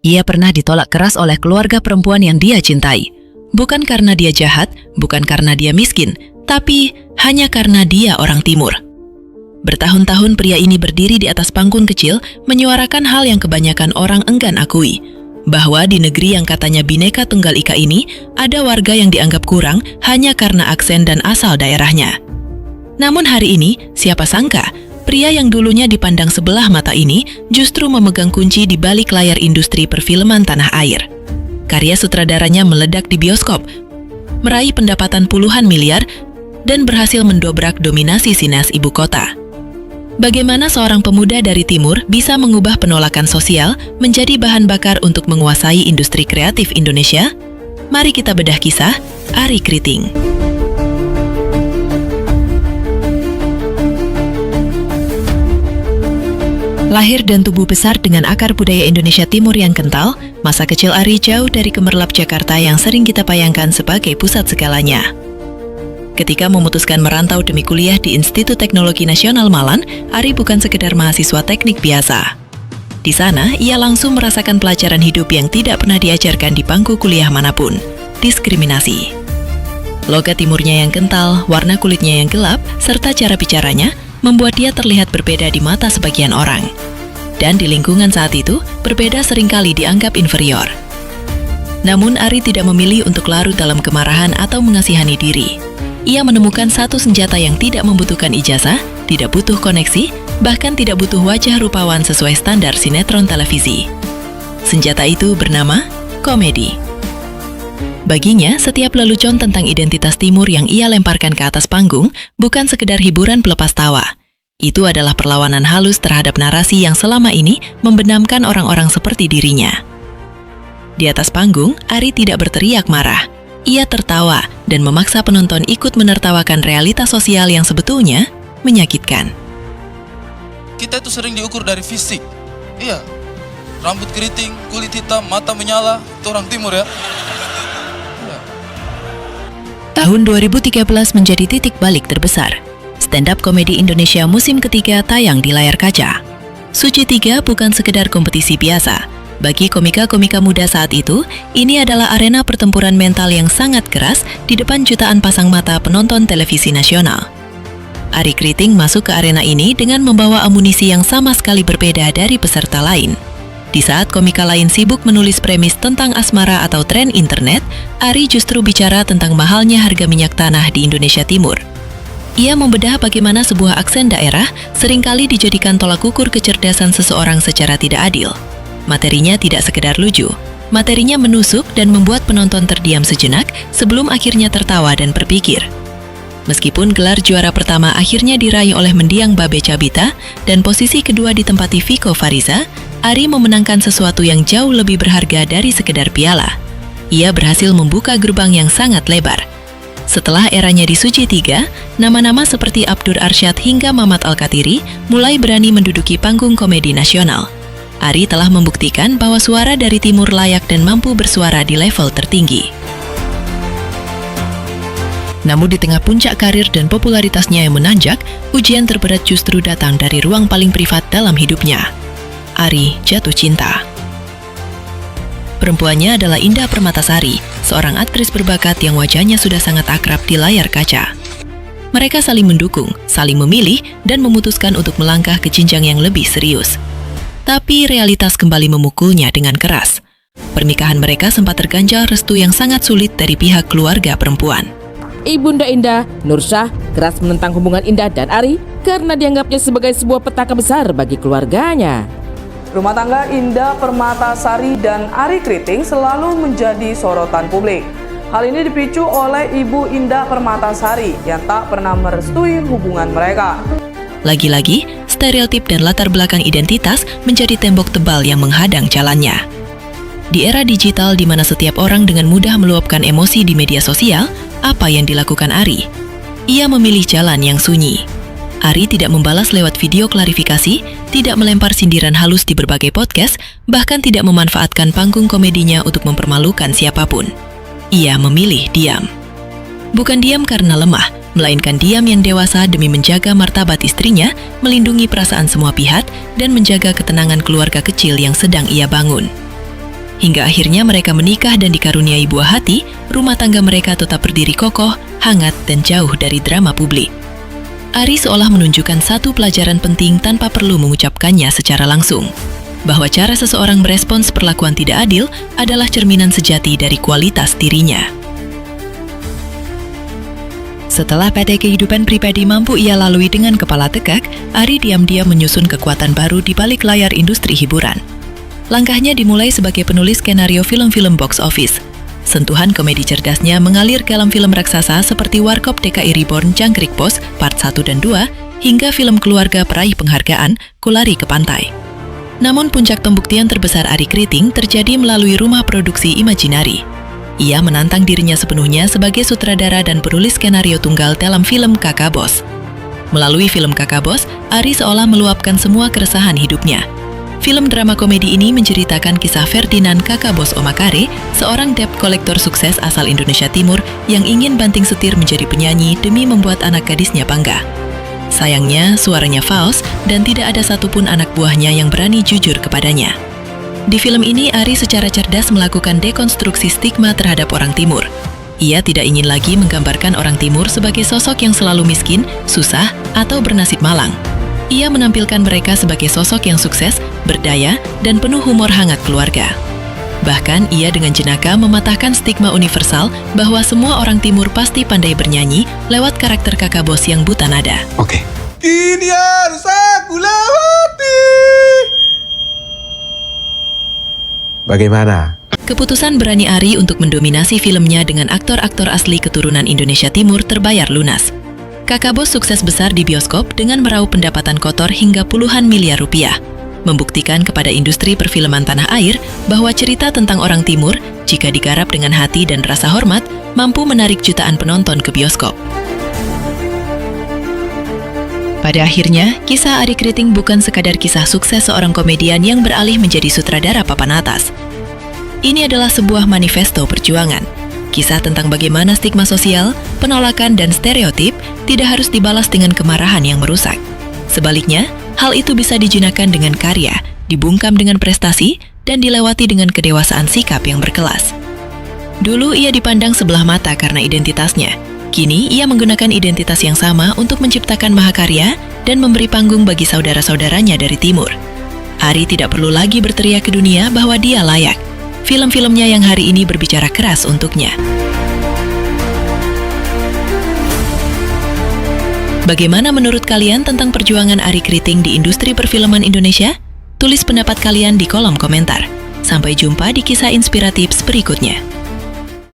Ia pernah ditolak keras oleh keluarga perempuan yang dia cintai. Bukan karena dia jahat, bukan karena dia miskin, tapi hanya karena dia orang Timur. Bertahun-tahun pria ini berdiri di atas panggung kecil, menyuarakan hal yang kebanyakan orang enggan akui, bahwa di negeri yang katanya Bhinneka Tunggal Ika ini, ada warga yang dianggap kurang hanya karena aksen dan asal daerahnya. Namun hari ini, siapa sangka, pria yang dulunya dipandang sebelah mata ini justru memegang kunci di balik layar industri perfilman tanah air. Karya sutradaranya meledak di bioskop, meraih pendapatan puluhan miliar, dan berhasil mendobrak dominasi sineas ibu kota. Bagaimana seorang pemuda dari Timur bisa mengubah penolakan sosial menjadi bahan bakar untuk menguasai industri kreatif Indonesia? Mari kita bedah kisah Arie Kriting. Lahir dan tumbuh besar dengan akar budaya Indonesia Timur yang kental, masa kecil Arie jauh dari gemerlap Jakarta yang sering kita bayangkan sebagai pusat segalanya. Ketika memutuskan merantau demi kuliah di Institut Teknologi Nasional Malan, Arie bukan sekedar mahasiswa teknik biasa. Di sana, ia langsung merasakan pelajaran hidup yang tidak pernah diajarkan di bangku kuliah manapun, diskriminasi. Logat Timurnya yang kental, warna kulitnya yang gelap, serta cara bicaranya membuat dia terlihat berbeda di mata sebagian orang. Dan di lingkungan saat itu, berbeda seringkali dianggap inferior. Namun Arie tidak memilih untuk larut dalam kemarahan atau mengasihani diri. Ia menemukan satu senjata yang tidak membutuhkan ijazah, tidak butuh koneksi, bahkan tidak butuh wajah rupawan sesuai standar sinetron televisi. Senjata itu bernama komedi. Baginya, setiap lelucon tentang identitas Timur yang ia lemparkan ke atas panggung bukan sekedar hiburan pelepas tawa. Itu adalah perlawanan halus terhadap narasi yang selama ini membenamkan orang-orang seperti dirinya. Di atas panggung, Arie tidak berteriak marah. Ia tertawa dan memaksa penonton ikut menertawakan realitas sosial yang sebetulnya menyakitkan. Kita itu sering diukur dari fisik. Iya, rambut keriting, kulit hitam, mata menyala, itu orang Timur ya. Tahun 2013 menjadi titik balik terbesar. Stand-up komedi Indonesia musim ketiga tayang di layar kaca. Suci 3 bukan sekedar kompetisi biasa. Bagi komika-komika muda saat itu, ini adalah arena pertempuran mental yang sangat keras di depan jutaan pasang mata penonton televisi nasional. Arie Kriting masuk ke arena ini dengan membawa amunisi yang sama sekali berbeda dari peserta lain. Di saat komika lain sibuk menulis premis tentang asmara atau tren internet, Arie justru bicara tentang mahalnya harga minyak tanah di Indonesia Timur. Ia membedah bagaimana sebuah aksen daerah seringkali dijadikan tolak ukur kecerdasan seseorang secara tidak adil. Materinya tidak sekedar lucu, materinya menusuk dan membuat penonton terdiam sejenak sebelum akhirnya tertawa dan berpikir. Meskipun gelar juara pertama akhirnya diraih oleh mendiang Babe Cabita dan posisi kedua ditempati Viko Fariza, Arie memenangkan sesuatu yang jauh lebih berharga dari sekedar piala. Ia berhasil membuka gerbang yang sangat lebar. Setelah eranya di Suci 3, nama-nama seperti Abdur Arsyad hingga Mamat Al-Katiri mulai berani menduduki panggung komedi nasional. Arie telah membuktikan bahwa suara dari Timur layak dan mampu bersuara di level tertinggi. Namun di tengah puncak karir dan popularitasnya yang menanjak, ujian terberat justru datang dari ruang paling privat dalam hidupnya. Arie jatuh cinta. Perempuannya adalah Indah Permatasari, seorang aktris berbakat yang wajahnya sudah sangat akrab di layar kaca. Mereka saling mendukung, saling memilih, dan memutuskan untuk melangkah ke jenjang yang lebih serius. Tapi realitas kembali memukulnya dengan keras. Pernikahan mereka sempat terganjal restu yang sangat sulit dari pihak keluarga perempuan. Ibunda Indah, Nursyah, keras menentang hubungan Indah dan Arie karena dianggapnya sebagai sebuah petaka besar bagi keluarganya. Rumah tangga Indah Permatasari dan Arie Kriting selalu menjadi sorotan publik. Hal ini dipicu oleh Ibu Indah Permatasari yang tak pernah merestui hubungan mereka. Lagi-lagi, stereotip dan latar belakang identitas menjadi tembok tebal yang menghadang jalannya. Di era digital di mana setiap orang dengan mudah meluapkan emosi di media sosial, apa yang dilakukan Arie? Ia memilih jalan yang sunyi. Arie tidak membalas lewat video klarifikasi, tidak melempar sindiran halus di berbagai podcast, bahkan tidak memanfaatkan panggung komedinya untuk mempermalukan siapapun. Ia memilih diam. Bukan diam karena lemah, melainkan diam yang dewasa demi menjaga martabat istrinya, melindungi perasaan semua pihak, dan menjaga ketenangan keluarga kecil yang sedang ia bangun. Hingga akhirnya mereka menikah dan dikaruniai buah hati, rumah tangga mereka tetap berdiri kokoh, hangat, dan jauh dari drama publik. Ari seolah menunjukkan satu pelajaran penting tanpa perlu mengucapkannya secara langsung, bahwa cara seseorang merespons perlakuan tidak adil adalah cerminan sejati dari kualitas dirinya. Setelah PT kehidupan pribadi mampu ia lalui dengan kepala tegak, Ari diam-diam menyusun kekuatan baru di balik layar industri hiburan. Langkahnya dimulai sebagai penulis skenario film-film box office. Sentuhan komedi cerdasnya mengalir ke dalam film raksasa seperti Warkop DKI Reborn Jangkrik Bos Part 1 dan 2, hingga film keluarga peraih penghargaan Kulari ke Pantai. Namun puncak pembuktian terbesar Ari Kriting terjadi melalui rumah produksi Imaginary. Ia menantang dirinya sepenuhnya sebagai sutradara dan penulis skenario tunggal dalam film Kakak Bos. Melalui film Kakak Bos, Ari seolah meluapkan semua keresahan hidupnya. Film drama komedi ini menceritakan kisah Ferdinand Kakak Bos Omakare, seorang debt collector sukses asal Indonesia Timur yang ingin banting setir menjadi penyanyi demi membuat anak gadisnya bangga. Sayangnya, suaranya fals dan tidak ada satupun anak buahnya yang berani jujur kepadanya. Di film ini, Ari secara cerdas melakukan dekonstruksi stigma terhadap orang Timur. Ia tidak ingin lagi menggambarkan orang Timur sebagai sosok yang selalu miskin, susah, atau bernasib malang. Ia menampilkan mereka sebagai sosok yang sukses, berdaya, dan penuh humor hangat keluarga. Bahkan, ia dengan jenaka mematahkan stigma universal bahwa semua orang Timur pasti pandai bernyanyi lewat karakter Kakak Bos yang buta nada. Oke. Kini harus aku lewati. Bagaimana? Keputusan berani Ari untuk mendominasi filmnya dengan aktor-aktor asli keturunan Indonesia Timur terbayar lunas. Kakak Bos sukses besar di bioskop dengan meraup pendapatan kotor hingga puluhan miliar rupiah, membuktikan kepada industri perfilman tanah air bahwa cerita tentang orang Timur, jika digarap dengan hati dan rasa hormat, mampu menarik jutaan penonton ke bioskop. Pada akhirnya, kisah Ari Kriting bukan sekadar kisah sukses seorang komedian yang beralih menjadi sutradara papan atas. Ini adalah sebuah manifesto perjuangan. Kisah tentang bagaimana stigma sosial, penolakan, dan stereotip tidak harus dibalas dengan kemarahan yang merusak. Sebaliknya, hal itu bisa dijinakan dengan karya, dibungkam dengan prestasi, dan dilewati dengan kedewasaan sikap yang berkelas. Dulu ia dipandang sebelah mata karena identitasnya. Kini, ia menggunakan identitas yang sama untuk menciptakan mahakarya dan memberi panggung bagi saudara-saudaranya dari Timur. Ari tidak perlu lagi berteriak ke dunia bahwa dia layak. Film-filmnya yang hari ini berbicara keras untuknya. Bagaimana menurut kalian tentang perjuangan Ari Kriting di industri perfilman Indonesia? Tulis pendapat kalian di kolom komentar. Sampai jumpa di kisah inspiratif berikutnya.